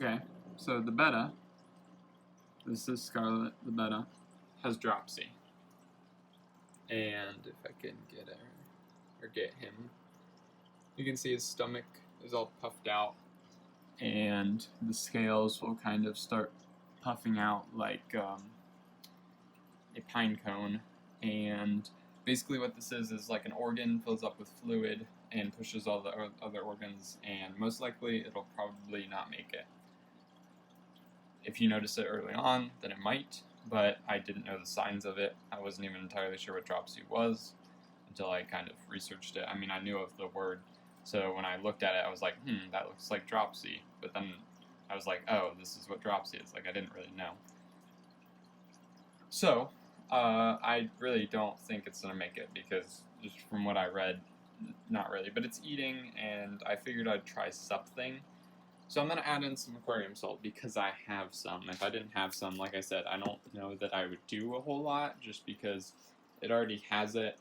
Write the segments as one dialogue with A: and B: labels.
A: Okay, so the Betta, this is Scarlet, the Betta, has Dropsy. And if I can get her, or get him, you can see his stomach is all puffed out, and the scales will kind of start puffing out like a pine cone. And basically what this is like an organ fills up with fluid and pushes all the other organs, and most likely it'll probably not make it. If you notice it early on, then it might, but I didn't know the signs of it. I wasn't even entirely sure what dropsy was until I kind of researched it. I mean, I knew of the word, so when I looked at it, I was like, that looks like dropsy. But then I was like, oh, this is what dropsy is. Like, I didn't really know. So, I really don't think it's going to make it, because just from what I read, not really. But it's eating, and I figured I'd try something. So I'm going to add in some aquarium salt because I have some. If I didn't have some, like I said, I don't know that I would do a whole lot, just because it already has it.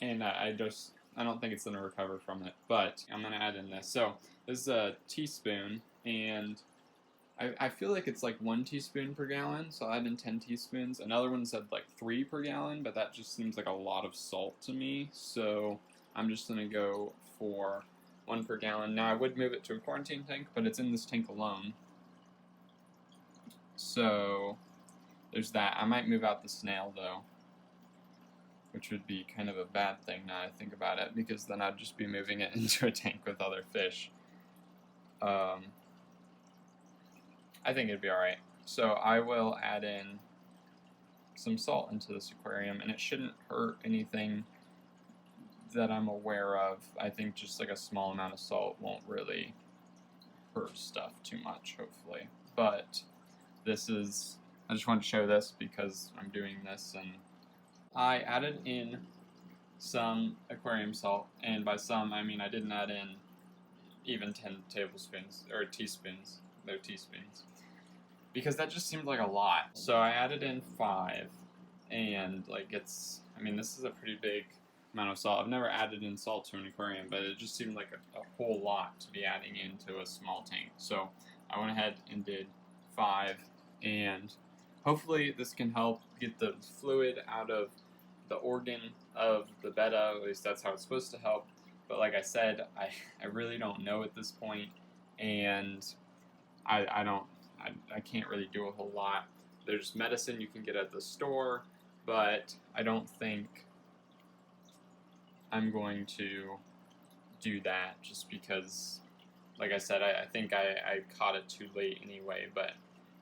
A: And I don't think it's going to recover from it. But I'm going to add in this. So this is a teaspoon, and I feel like it's like 1 teaspoon per gallon, so I'll add in 10 teaspoons. Another one said like 3 per gallon, but that just seems like a lot of salt to me. So I'm just going to go for 1 per gallon. Now I would move it to a quarantine tank, but it's in this tank alone. So there's that. I might move out the snail though, which would be kind of a bad thing now I think about it, because then I'd just be moving it into a tank with other fish. I think it'd be alright. So I will add in some salt into this aquarium, and it shouldn't hurt anything that I'm aware of. I think just like a small amount of salt won't really hurt stuff too much, hopefully. But this is, I just wanted to show this because I'm doing this, and I added in some aquarium salt, and by some I mean I didn't add in even 10 tablespoons, or teaspoons. They're teaspoons, because that just seemed like a lot. So I added in 5, and like it's, I mean, this is a pretty big amount of salt. I've never added in salt to an aquarium, but it just seemed like a whole lot to be adding into a small tank. So I went ahead and did 5, and hopefully this can help get the fluid out of the organ of the Betta. At least that's how it's supposed to help. But like I said, I really don't know at this point, and I can't really do a whole lot. There's medicine you can get at the store, but I don't think I'm going to do that, just because, like I said, I think I caught it too late anyway, but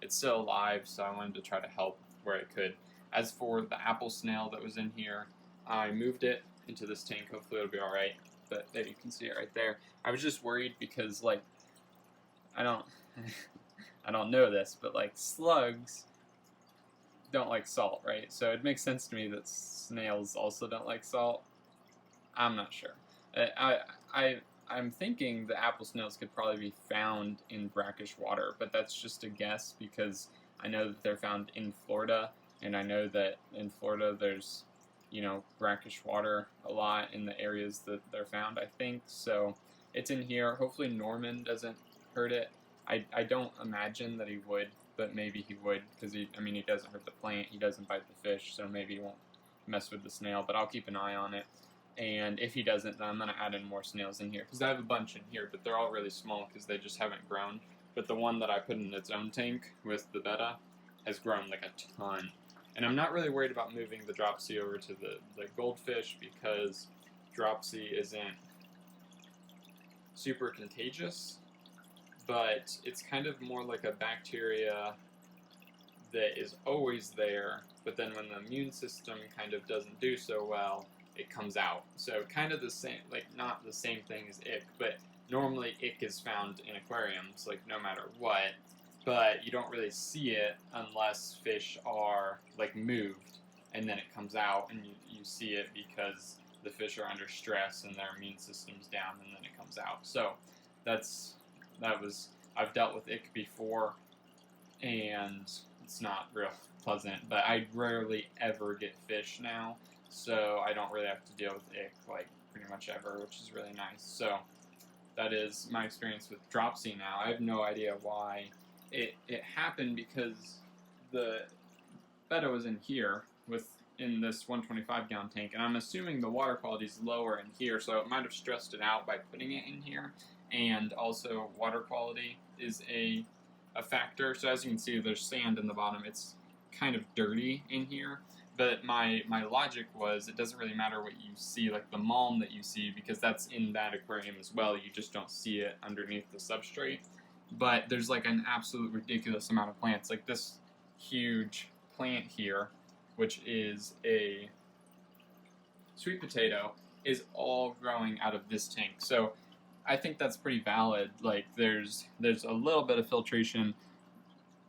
A: it's still alive, so I wanted to try to help where I could. As for the apple snail that was in here, I moved it into this tank. Hopefully it'll be alright, but there, you can see it right there. I was just worried because, like, I don't I don't know this, but like slugs don't like salt, right? So it makes sense to me that snails also don't like salt. I'm not sure. I'm thinking the apple snails could probably be found in brackish water, but that's just a guess because I know that they're found in Florida, and I know that in Florida there's, you know, brackish water a lot in the areas that they're found, I think. So it's in here. Hopefully Norman doesn't hurt it. I don't imagine that he would, but maybe he would, because he doesn't hurt the plant, he doesn't bite the fish, so maybe he won't mess with the snail, but I'll keep an eye on it. And if he doesn't, then I'm going to add in more snails in here, because I have a bunch in here, but they're all really small because they just haven't grown. But the one that I put in its own tank with the Betta has grown like a ton. And I'm not really worried about moving the dropsy over to the goldfish, because dropsy isn't super contagious, but it's kind of more like a bacteria that is always there, but then when the immune system kind of doesn't do so well, it comes out. So kind of the same, like not the same thing as ick, but normally ick is found in aquariums, like no matter what, but you don't really see it unless fish are like moved, and then it comes out, and you see it because the fish are under stress and their immune system's down, and then it comes out. So I've dealt with ick before, and it's not real pleasant, but I rarely ever get fish now, so I don't really have to deal with ick like pretty much ever, which is really nice. So that is my experience with Dropsy now. I have no idea why it happened, because the Betta was in here in this 125 gallon tank, and I'm assuming the water quality is lower in here, so it might have stressed it out by putting it in here. And also water quality is a factor. So as you can see, there's sand in the bottom. It's kind of dirty in here. But my logic was, it doesn't really matter what you see, like the malm that you see, because that's in that aquarium as well. You just don't see it underneath the substrate. But there's like an absolute ridiculous amount of plants. Like this huge plant here, which is a sweet potato, is all growing out of this tank. So I think that's pretty valid. Like there's a little bit of filtration,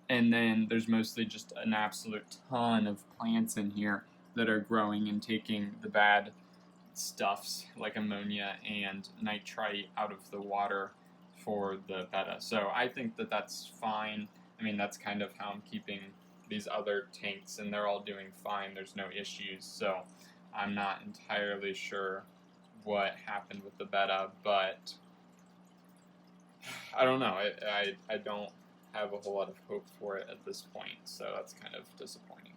A: and then there's mostly just an absolute ton of plants in here that are growing and taking the bad stuffs like ammonia and nitrite out of the water for the Betta. So I think that that's fine. I mean, that's kind of how I'm keeping these other tanks, and they're all doing fine. There's no issues. So I'm not entirely sure what happened with the Betta, but I don't know. I don't have a whole lot of hope for it at this point, so that's kind of disappointing.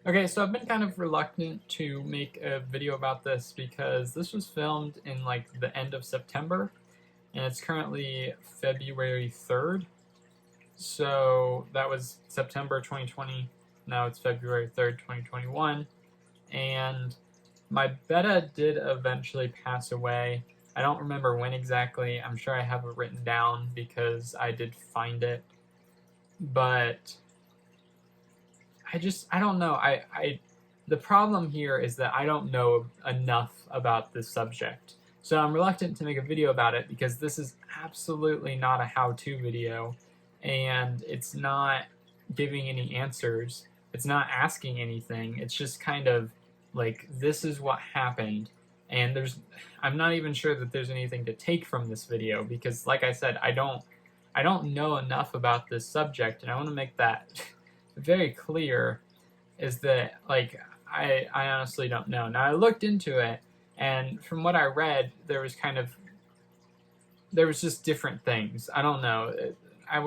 B: Okay, so I've been kind of reluctant to make a video about this because this was filmed in like the end of September, and it's currently February 3rd. So that was September 2020, now it's February 3rd, 2021, and my Betta did eventually pass away. I don't remember when exactly. I'm sure I have it written down because I did find it. But I don't know. The problem here is that I don't know enough about this subject. So I'm reluctant to make a video about it because this is absolutely not a how-to video, and it's not giving any answers. It's not asking anything. It's just kind of like, this is what happened. And I'm not even sure that there's anything to take from this video because, like I said, I don't know enough about this subject, and I want to make that very clear, is that, like, I honestly don't know. Now, I looked into it, and from what I read, there was just different things. I don't know. I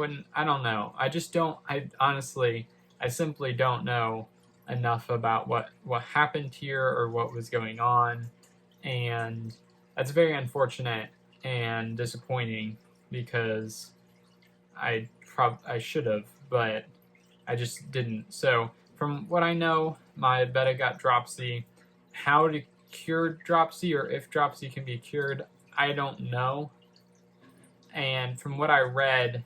B: don't know. I simply don't know enough about what happened here or what was going on, and that's very unfortunate and disappointing because I should have, but I just didn't. So from what I know, my Betta got Dropsy. How to cure Dropsy, or if Dropsy can be cured, I don't know. And from what I read,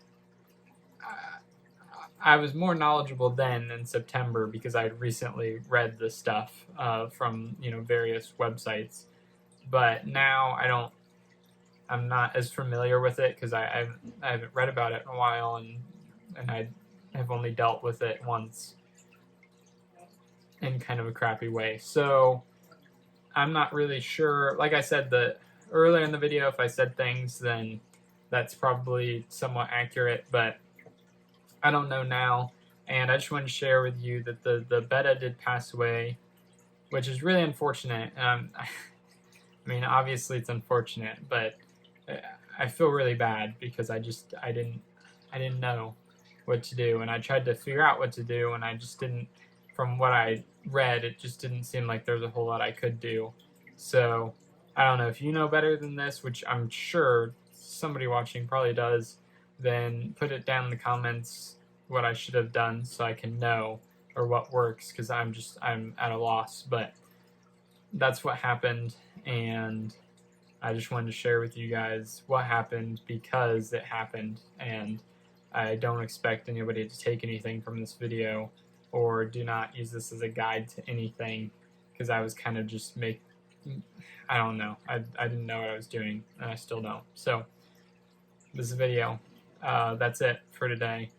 B: I was more knowledgeable then in September because I had recently read the stuff from various websites. But now I'm not as familiar with it because I haven't read about it in a while, and I have only dealt with it once in kind of a crappy way. So I'm not really sure. Like I said earlier in the video, if I said things, then that's probably somewhat accurate, but I don't know now. And I just wanted to share with you that the Betta did pass away, which is really unfortunate. I mean, obviously it's unfortunate, but I feel really bad because I didn't know what to do, and I tried to figure out what to do, and I just didn't. From what I read, it just didn't seem like there was a whole lot I could do. So I don't know if you know better than this, which I'm sure somebody watching probably does. Then put it down in the comments what I should have done so I can know, or what works, because I'm at a loss. But that's what happened, and I just wanted to share with you guys what happened because it happened, and I don't expect anybody to take anything from this video, or do not use this as a guide to anything, because I was kind of just I don't know. I didn't know what I was doing, and I still don't. So this video, that's it for today.